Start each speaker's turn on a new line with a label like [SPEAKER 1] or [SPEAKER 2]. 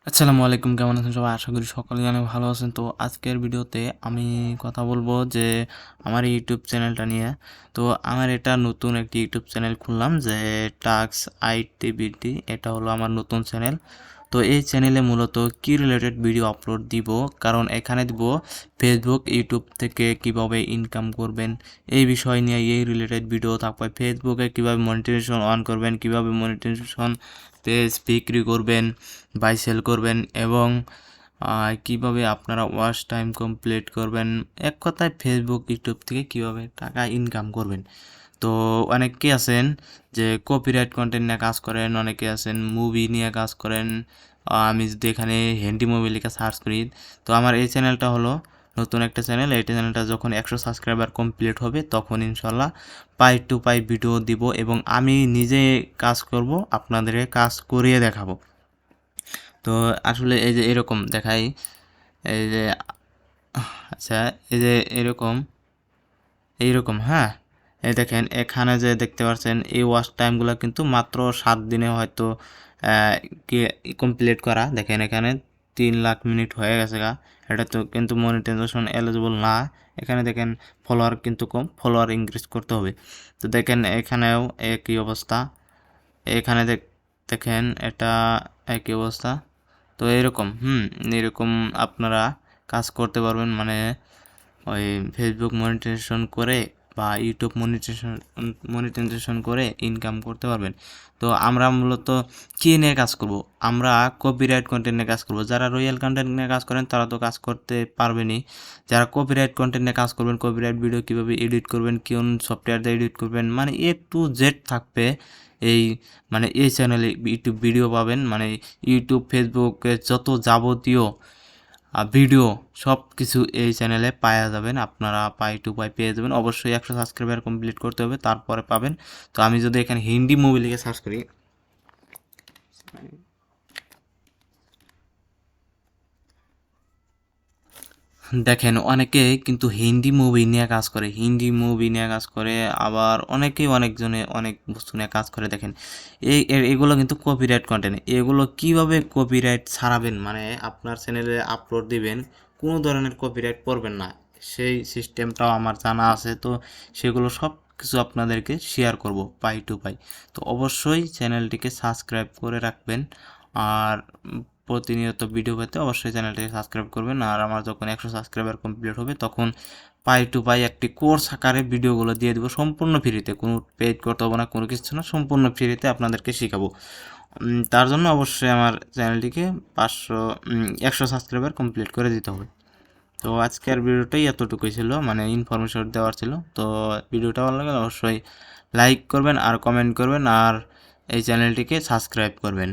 [SPEAKER 1] আসসালামু আলাইকুম, কেমন আছেন সবাই? আশা করি সকলে অনেক ভালো আছেন। তো আজকের ভিডিওতে আমি কথা বলবো যে আমার ইউটিউব চ্যানেলটা নিয়ে। তো আমার এটা নতুন একটি ইউটিউব চ্যানেল খুললাম যে টাক্স আইটিভিটি, এটা হলো আমার নতুন চ্যানেল। তো এই চ্যানেলে মূলত কি রিলেটেড ভিডিও আপলোড দিব, কারণ এখানে দিব ফেসবুক ইউটিউব থেকে কিভাবে ইনকাম করবেন এই বিষয় নিয়ে এই রিলেটেড ভিডিও থাকবে। ফেসবুকে কিভাবে মনিটাইজেশন অন করবেন, কিভাবে মনিটাইজেশন পেজ বিক্রি করবেন, বাই সেল করবেন, এবং কিভাবে আপনারা ওয়াচ টাইম কমপ্লিট করবেন, এক কথায় ফেসবুক ইউটিউব থেকে কিভাবে টাকা ইনকাম করবেন। তো অনেকে আছেন যে কপিরাইট কন্টেন্ট নিয়ে কাজ করেন, অনেকে আছেন মুভি নিয়ে কাজ করেন। আমি যদি এখানে হিন্দি মুভি লিখে সার্চ করি, তো আমার এই চ্যানেলটা হলো নতুন একটা চ্যানেল। এই চ্যানেলটা যখন 100 সাবস্ক্রাইবার কমপ্লিট হবে তখন ইনশাল্লাহ পাই টু পাই ভিডিও দিব, এবং আমি নিজে কাজ করব, আপনাদেরকে কাজ করিয়ে দেখাবো। তো আসলে এই যে এরকম দেখাই, এই যে আচ্ছা, এই যে এরকম এইরকম, হ্যাঁ, এই দেখেন এখানে যে দেখতে পাচ্ছেন এই ওয়াচ টাইমগুলো কিন্তু মাত্র 7 দিনে হয়তো কমপ্লিট করা। দেখেন এখানে 3 লাখ মিনিট হয়ে গেছে গা। এটা তো কিন্তু মনিটাইজেশন এলিজিবল না। এখানে দেখেন ফলোয়ার কিন্তু কম, ফলোয়ার ইনক্রিজ করতে হবে। তো দেখেন এখানেও একই অবস্থা, এখানে দেখেন এটা একই অবস্থা। তো এরকম এরকম আপনারা কাজ করতে পারবেন, মানে ওই ফেসবুক মনিটাইজেশন করে বা ইউটিউব মনিটাইজেশন করে ইনকাম করতে পারবেন। তো আমরা মূলত কী নিয়ে কাজ করব? আমরা কপিরাইট কন্টেন্ট নিয়ে কাজ করব। যারা রয়্যাল কন্টেন্ট নিয়ে কাজ করেন তারা তো কাজ করতে পারবেনই। যারা কপিরাইট কন্টেন্ট নিয়ে কাজ করবেন, কপিরাইট ভিডিও কীভাবে এডিট করবেন, কোন সফটওয়্যার দিয়ে এডিট করবেন, মানে A to Z থাকবে এই, মানে এই চ্যানেলে ইউটিউব ভিডিও পাবেন। মানে ইউটিউব ফেসবুকে যত যাবতীয় ভিডিও সব কিছু এই চ্যানেলে পাওয়া যাবেন। আপনারা পাই টু পাই পেয়ে যাবেন। অবশ্যই 100 সাবস্ক্রাইবার কমপ্লিট করতে হবে, তারপরে পাবেন। তো আমি যদি এখানে হিন্দি মুভি লিখে সার্চ করি, দেখেন অনেকে কিন্তু হিন্দি মুভি নিয়ে কাজ করে, হিন্দি মুভি নিয়ে কাজ করে, আবার অনেকেই অনেকজনে অনেক বস্তু নিয়ে কাজ করে। দেখেন এগুলো কিন্তু কপিরাইট কন্টেন্ট। এগুলো কিভাবে কপিরাইট ছাড়াবেন, মানে আপনার চ্যানেলে আপলোড দিবেন, কোনো ধরনের কপিরাইট পড়বেন না, সেই সিস্টেমটাও আমার জানা আছে। তো সেগুলো সব কিছু আপনাদেরকে শেয়ার করব পাই টু পাই। তো অবশ্যই চ্যানেলটিকে সাবস্ক্রাইব করে রাখবেন, আর প্রতিনিয়ত ভিডিও পেতে অবশ্যই চ্যানেলটিকে সাবস্ক্রাইব করবেন। আর আমার যখন 100 সাবস্ক্রাইবার কমপ্লিট হবে তখন পাই টু পাই একটি কোর্স আকারে ভিডিওগুলো দিয়ে দেবো সম্পূর্ণ ফ্রিতে, কোনো পেড করতে হবে না, কোনো কিছু না, সম্পূর্ণ ফ্রিতে আপনাদেরকে শেখাবো। তার জন্য অবশ্যই আমার চ্যানেলটিকে 100 সাবস্ক্রাইবার কমপ্লিট করে দিতে হবে। তো আজকের ভিডিওটাই এতটুকুই ছিল, মানে ইনফরমেশন দেওয়ার ছিল। তো ভিডিওটা ভালো লাগলে অবশ্যই লাইক করবেন আর কমেন্ট করবেন, আর এই চ্যানেলটিকে সাবস্ক্রাইব করবেন।